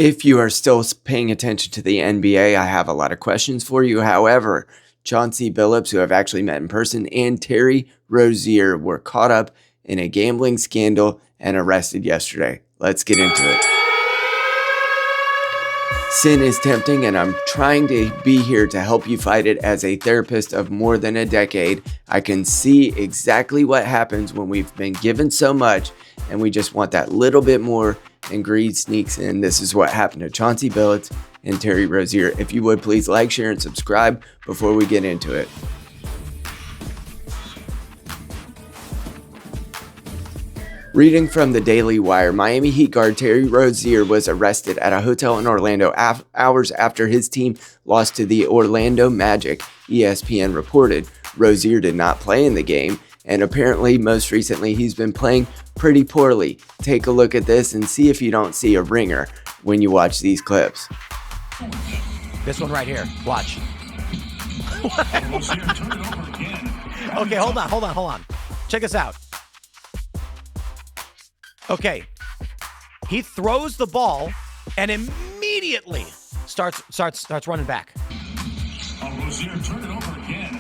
If you are still paying attention to the NBA, I have a lot of questions for you. However, Chauncey Billups, who I've actually met in person, and Terry Rozier were caught up in a gambling scandal and arrested yesterday. Let's get into it. Sin is tempting, and I'm trying to be here to help you fight it. As a therapist of more than a decade, I can see exactly what happens when we've been given so much and we just want that little bit more, and greed sneaks in. This is what happened to Chauncey Billups and Terry Rozier. If you would, please like, share, and subscribe before we get into it. Reading from the Daily Wire, Miami Heat guard Terry Rozier was arrested at a hotel in Orlando hours after his team lost to the Orlando Magic, ESPN reported. Rozier did not play in the game, and apparently most recently he's been playing pretty poorly. Take a look at this and see if you don't see a ringer when you watch these clips. This one right here. Watch. Okay, hold on. Check this out. Okay, he throws the ball and immediately starts running back.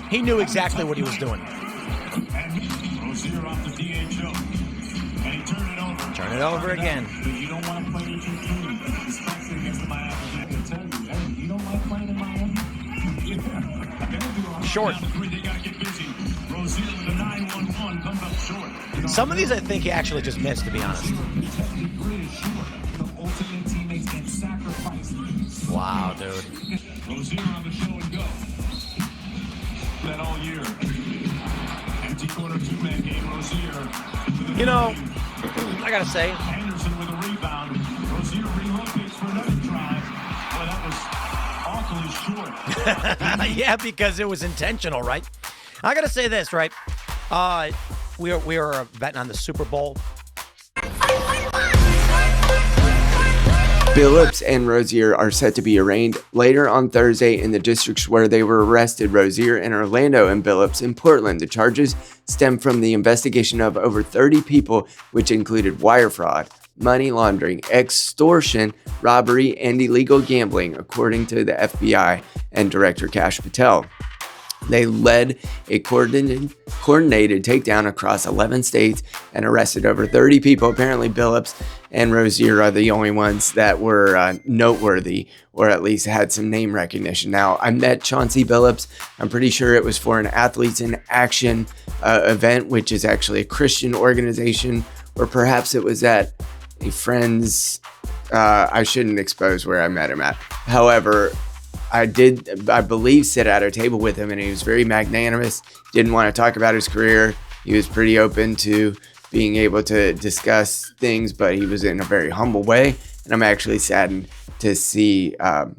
He knew exactly what he was doing. Turn it over again. Short. Some of these I think he actually just missed, to be honest. Wow, dude. You know, I gotta say, Anderson with a rebound. Rozier relocates for another drive. Well, that was awfully short. Yeah, because it was intentional, right? I gotta say this, right? We are betting on the Super Bowl. Billups and Rozier are set to be arraigned later on Thursday in the districts where they were arrested, Rozier in Orlando and Billups in Portland. The charges stem from the investigation of over 30 people, which included wire fraud, money laundering, extortion, robbery, and illegal gambling, according to the FBI and Director Kash Patel. They led a coordinated takedown across 11 states and arrested over 30 people. Apparently, Billups and Rozier are the only ones that were noteworthy, or at least had some name recognition. Now, I met Chauncey Billups. I'm pretty sure it was for an Athletes in Action event, which is actually a Christian organization, or perhaps it was at a friend's. I shouldn't expose where I met him at. However, I believe, sit at a table with him, and he was very magnanimous. Didn't want to talk about his career. He was pretty open to being able to discuss things, but he was in a very humble way. And I'm actually saddened to see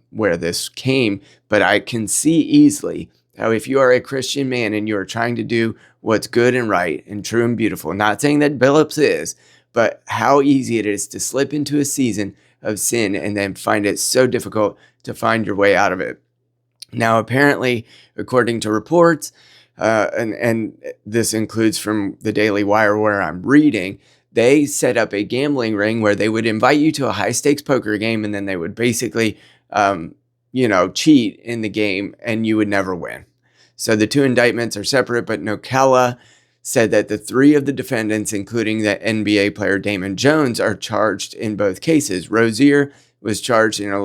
where this came. But I can see easily how if you are a Christian man and you are trying to do what's good and right and true and beautiful, not saying that Billups is, but how easy it is to slip into a season of sin and then find it so difficult to find your way out of it. Now, apparently, according to reports, and this includes from the Daily Wire where I'm reading, they set up a gambling ring where they would invite you to a high-stakes poker game, and then they would basically, cheat in the game, and you would never win. So the two indictments are separate, but Nokella said that the three of the defendants, including the NBA player Damon Jones, are charged in both cases. Rozier was charged in an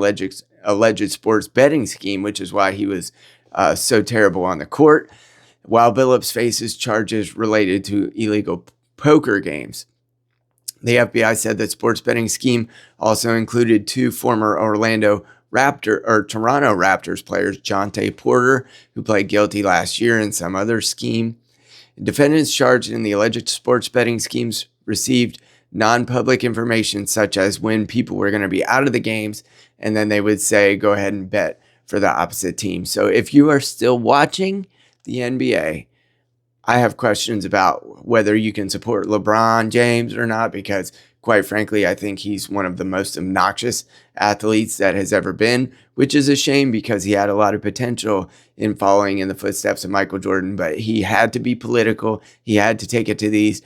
alleged sports betting scheme, which is why he was so terrible on the court, while Billups faces charges related to illegal poker games. The FBI said that sports betting scheme also included two former Toronto Raptors players, Jonte Porter, who pled guilty last year, and some other scheme. Defendants charged in the alleged sports betting schemes received non-public information, such as when people were going to be out of the games, and then they would say, go ahead and bet for the opposite team. So if you are still watching the NBA, I have questions about whether you can support LeBron James or not, because quite frankly, I think he's one of the most obnoxious athletes that has ever been, which is a shame because he had a lot of potential in following in the footsteps of Michael Jordan, but he had to be political. He had to take it to these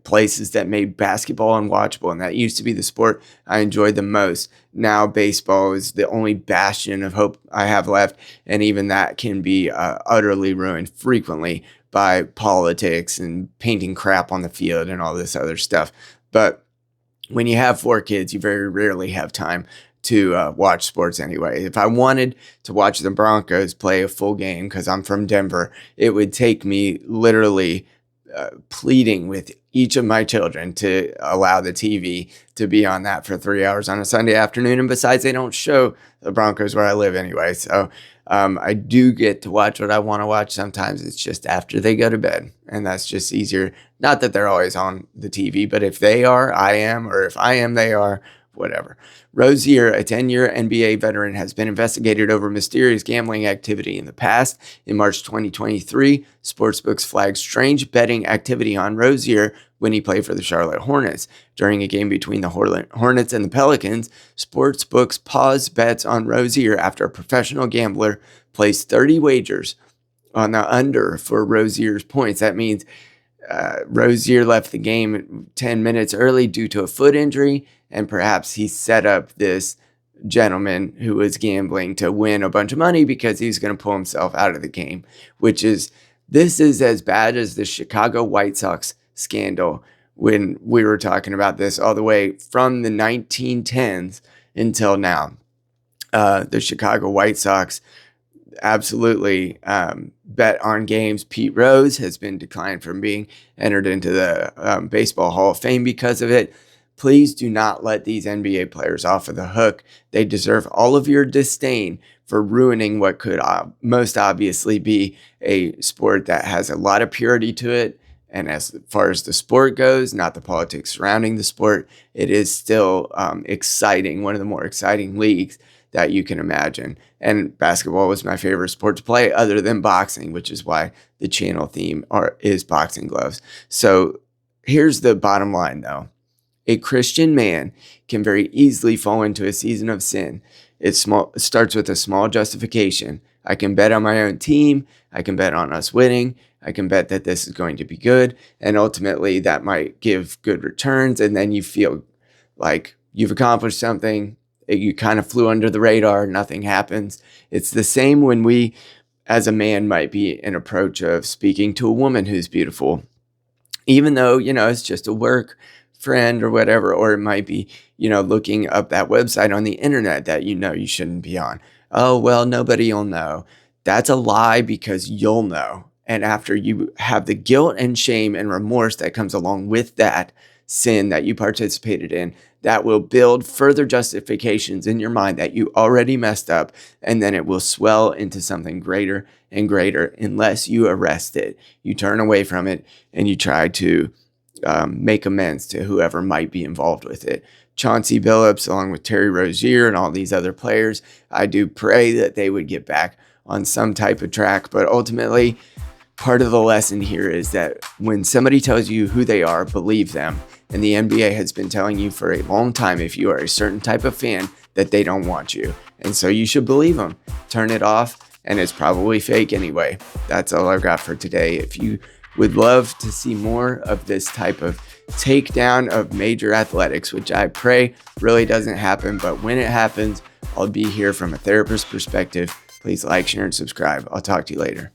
places that made basketball unwatchable, and that used to be the sport I enjoyed the most. Now baseball is the only bastion of hope I have left, and even that can be utterly ruined frequently by politics and painting crap on the field and all this other stuff. But when you have 4 kids, you very rarely have time to watch sports anyway. If I wanted to watch the Broncos play a full game, because I'm from Denver, it would take me literally pleading with each of my children to allow the TV to be on that for 3 hours on a Sunday afternoon. And besides, they don't show the Broncos where I live anyway. So I do get to watch what I want to watch. Sometimes it's just after they go to bed, and that's just easier. Not that they're always on the TV, but if they are, I am, or if I am, they are. Whatever. Rozier, a 10-year NBA veteran, has been investigated over mysterious gambling activity in the past. In March 2023, sportsbooks flagged strange betting activity on Rozier when he played for the Charlotte Hornets. During a game between the Hornets and the Pelicans, sportsbooks paused bets on Rozier after a professional gambler placed 30 wagers on the under for Rozier's points. That means Rozier left the game 10 minutes early due to a foot injury, and perhaps he set up this gentleman who was gambling to win a bunch of money because he was going to pull himself out of the game, this is as bad as the Chicago White Sox scandal when we were talking about this all the way from the 1910s until now. The Chicago White Sox absolutely bet on games. Pete Rose has been declined from being entered into the Baseball Hall of Fame because of it. Please do not let these NBA players off of the hook. They deserve all of your disdain for ruining what could most obviously be a sport that has a lot of purity to it. And as far as the sport goes, not the politics surrounding the sport, it is still exciting, one of the more exciting leagues that you can imagine. And basketball was my favorite sport to play other than boxing, which is why the channel theme is boxing gloves. So here's the bottom line, though. A Christian man can very easily fall into a season of sin. It starts with a small justification. I can bet on my own team. I can bet on us winning. I can bet that this is going to be good. And ultimately, that might give good returns. And then you feel like you've accomplished something. You kind of flew under the radar. Nothing happens. It's the same when we, as a man, might be an approach of speaking to a woman who's beautiful. Even though, it's just a work friend or whatever, or it might be, looking up that website on the internet that you shouldn't be on. Oh, well, nobody will know. That's a lie, because you'll know. And after you have the guilt and shame and remorse that comes along with that sin that you participated in, that will build further justifications in your mind that you already messed up, and then it will swell into something greater and greater unless you arrest it. You turn away from it and you try to make amends to whoever might be involved with it. Chauncey Billups, along with Terry Rozier and all these other players, I do pray that they would get back on some type of track. But ultimately, part of the lesson here is that when somebody tells you who they are, believe them. And the NBA has been telling you for a long time, if you are a certain type of fan, that they don't want you. And so you should believe them. Turn it off, and it's probably fake anyway. That's all I've got for today. If you would love to see more of this type of takedown of major athletics, which I pray really doesn't happen, but when it happens, I'll be here from a therapist perspective. Please like, share, and subscribe. I'll talk to you later.